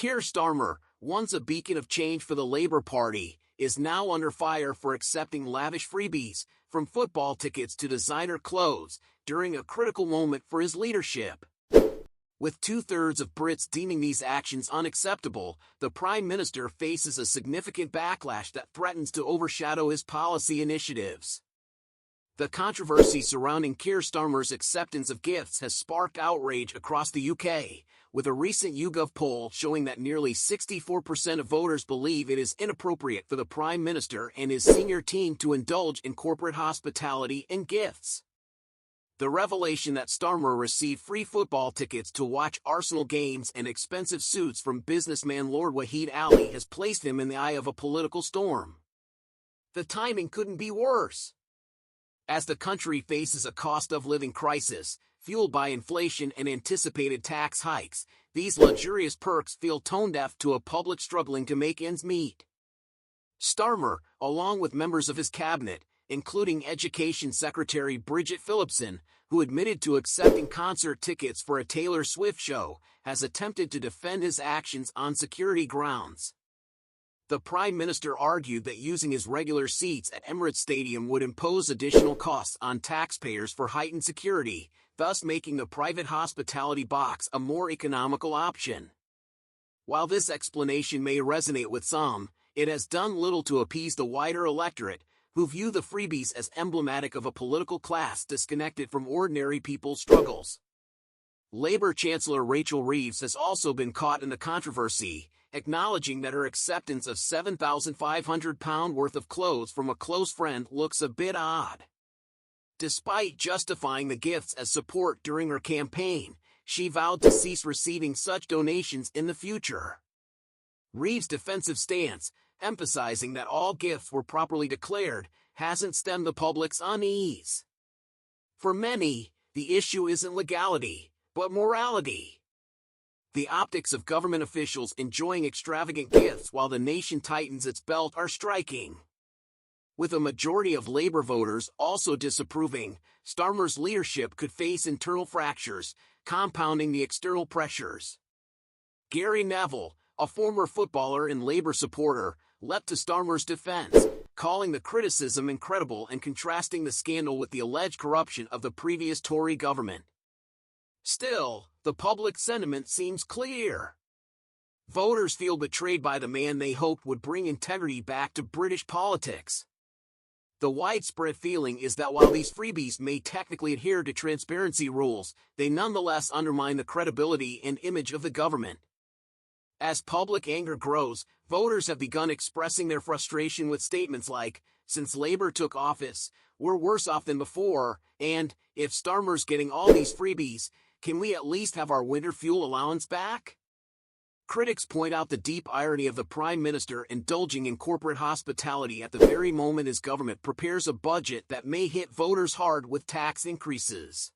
Keir Starmer, once a beacon of change for the Labour Party, is now under fire for accepting lavish freebies, from football tickets to designer clothes, during a critical moment for his leadership. With two-thirds of Brits deeming these actions unacceptable, the Prime Minister faces a significant backlash that threatens to overshadow his policy initiatives. The controversy surrounding Keir Starmer's acceptance of gifts has sparked outrage across the UK, with a recent YouGov poll showing that nearly 64% of voters believe it is inappropriate for the Prime Minister and his senior team to indulge in corporate hospitality and gifts. The revelation that Starmer received free football tickets to watch Arsenal games and expensive suits from businessman Lord Waheed Ali has placed him in the eye of a political storm. The timing couldn't be worse. As the country faces a cost-of-living crisis, fueled by inflation and anticipated tax hikes, these luxurious perks feel tone-deaf to a public struggling to make ends meet. Starmer, along with members of his cabinet, including Education Secretary Bridget Phillipson, who admitted to accepting concert tickets for a Taylor Swift show, has attempted to defend his actions on security grounds. The Prime Minister argued that using his regular seats at Emirates Stadium would impose additional costs on taxpayers for heightened security, thus making the private hospitality box a more economical option. While this explanation may resonate with some, it has done little to appease the wider electorate, who view the freebies as emblematic of a political class disconnected from ordinary people's struggles. Labour Chancellor Rachel Reeves has also been caught in the controversy, acknowledging that her acceptance of £7,500 worth of clothes from a close friend looks a bit odd. Despite justifying the gifts as support during her campaign, she vowed to cease receiving such donations in the future. Reeves' defensive stance, emphasizing that all gifts were properly declared, hasn't stemmed the public's unease. For many, the issue isn't legality, but morality. The optics of government officials enjoying extravagant gifts while the nation tightens its belt are striking. With a majority of Labour voters also disapproving, Starmer's leadership could face internal fractures, compounding the external pressures. Gary Neville, a former footballer and Labour supporter, leapt to Starmer's defense, calling the criticism incredible and contrasting the scandal with the alleged corruption of the previous Tory government. Still, the public sentiment seems clear. Voters feel betrayed by the man they hoped would bring integrity back to British politics. The widespread feeling is that while these freebies may technically adhere to transparency rules, they nonetheless undermine the credibility and image of the government. As public anger grows, voters have begun expressing their frustration with statements like, "Since Labour took office, we're worse off than before," and, "If Starmer's getting all these freebies, can we at least have our winter fuel allowance back?" Critics point out the deep irony of the Prime Minister indulging in corporate hospitality at the very moment his government prepares a budget that may hit voters hard with tax increases.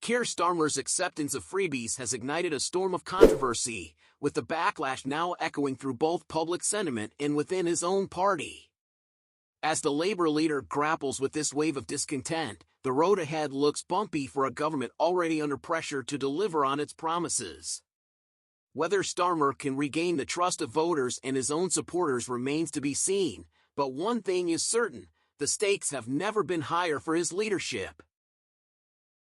Keir Starmer's acceptance of freebies has ignited a storm of controversy, with the backlash now echoing through both public sentiment and within his own party. As the Labour leader grapples with this wave of discontent, the road ahead looks bumpy for a government already under pressure to deliver on its promises. Whether Starmer can regain the trust of voters and his own supporters remains to be seen, but one thing is certain: the stakes have never been higher for his leadership.